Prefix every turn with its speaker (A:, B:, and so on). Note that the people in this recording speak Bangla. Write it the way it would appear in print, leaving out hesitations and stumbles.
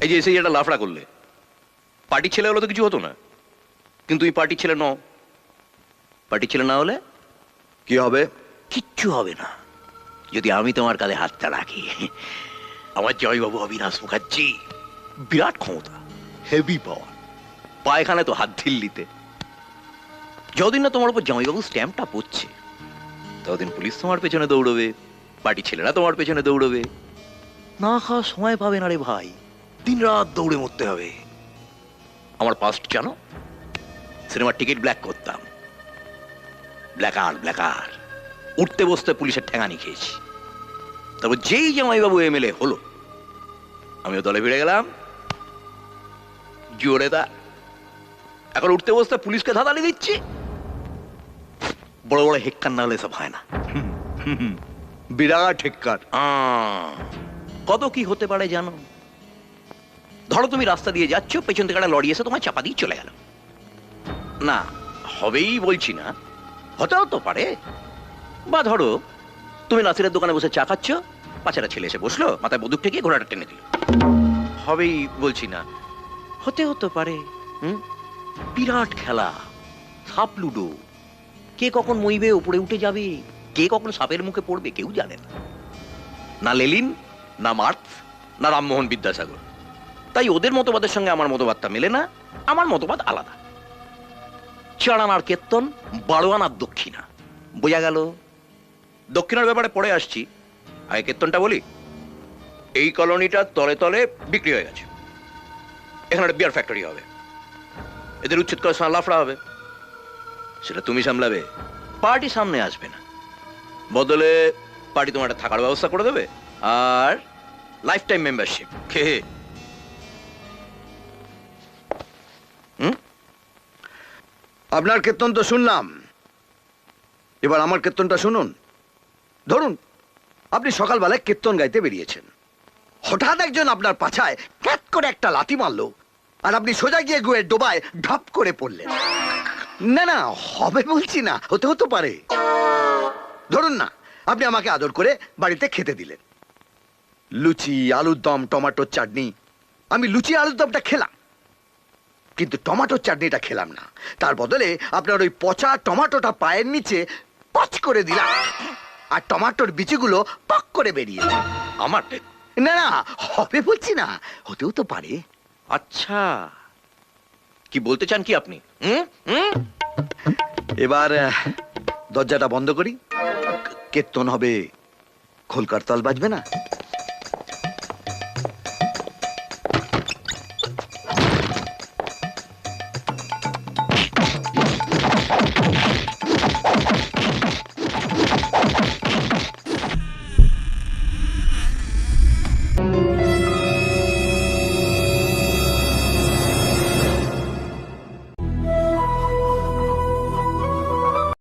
A: এই যে এসে একটা লাফড়া করলে, পার্টির ছেলে হলে তো কিছু হতো না, কিন্তু এই পার্টির ছেলে নও। পার্টির ছেলে না হলে
B: কি হবে?
A: কিচ্ছু হবে না যদি আমি তোমার কাঁধে হাতটা রাখি। আমার জয়বাবু অবিনাশ মুখার্জি, বিরাট ক্ষমতা, হেভি পাওয়ার, পায়খানে তো হাত ঢিল্লিতে। যতদিন না তোমার উপর জয়বাবু স্ট্যাম্পটা পড়ছে, ততদিন পুলিশ তোমার পেছনে দৌড়বে, পার্টি ছেলেরা তোমার পেছনে দৌড়বে। না খাওয়া সময় পাবে না রে ভাই, দিন রাত দৌড়ে মরতে হবে। আমার পাস্ট জানো, সিনেমার টিকিট ব্ল্যাক করতাম, ব্ল্যাকার উঠতে বসতে পুলিশের ঠেঙানি খেয়েছি। তারপর যেই জামাইবাবু এমএলএ হলো, আমিও দলে ভিড়ে গেলাম জোরে। তা এখন উঠতে বসতে পুলিশকে ধাঁধানি দিচ্ছি। বড় বড় হেক্কার না হলে সব হয় না।
B: বিরাট হেক্কার।
A: কত কি হতে পারে জানো? ধরো তুমি রাস্তা দিয়ে যাচ্ছ, পেছন থেকে একটা লরি এসে তোমার চাপা দিয়ে চলে গেল। না হবেই বলছি না, হতেও তো পারে। বা ধরো তুমি নাসিরের দোকানে বসে চা খাচ্ছ, পাঁচেরা ছেলে এসে বসলো, মাথায় বন্দুক ঠেকিয়ে ঘোড়াটা টেনে দিল। হবেই বলছি না, হতেও তো পারে। বিরাট খেলা, সাপ লুডো। কে কখন মইবে উপরে উঠে যাবে, কে কখন সাপের মুখে পড়বে কেউ জানে না। না লেলিন, না মার্কস, না রামমোহন বিদ্যাসাগর। তাই ওদের মতবাদের সঙ্গে আমার মতবাদটা মেলে না। আমার মতবাদ আলাদা। 4 আনার কীর্তন, 12 আনার দক্ষিণা। বোঝা গেল? দক্ষিণার ব্যাপারে পরে আসছি, আগে কীর্তনটা বলি। এই কলোনিটা তলে তলে বিক্রি হয়ে গেছে। এখানে একটা বিয়ার ফ্যাক্টরি হবে, এদের উচ্ছেদ করে লাফড়া হবে। সেটা তুমি সামলাবে, পার্টি সামনে আসবে না। বদলে পার্টি তোমার একটা থাকার ব্যবস্থা করে দেবে, আর লাইফ টাইম মেম্বারশিপ। কে?
B: আপনার কীর্তন তো শুনলাম, এবার আমার কীর্তনটা শুনুন। ধরুন আপনি সকালবেলায় কীর্তন গাইতে বেরিয়েছেন, হঠাৎ একজন আপনার পাছায় ক্যাট করে একটা লাথি মারলো, আর আপনি সোজা গিয়ে গুয়ের ডোবায় ঢাপ করে পড়লেন। না না, হবে বলছি না, হতে পারে। ধরুন না আপনি আমাকে আদর করে বাড়িতে খেতে দিলেন, লুচি, আলুর দম, টমেটোর চাটনি। আমি লুচি আলুর দমটা খেলাম, কিন্তু টমেটোর চাটনিটা খেলাম না। তার বদলে আপনার ওই পচা টমেটোটা পায়ের নিচে পচ করে দিলাম, আর টমেটোর বিচিগুলো পক করে বেরিয়ে এলো।
A: আমার
B: না না, হবে বলছি না, হতেও তো পারে।
A: আচ্ছা, কি বলতে চান কি আপনি?
B: এবার দরজাটা বন্ধ করি, কীর্তন হবে, খোলকার তাল বাজবে না।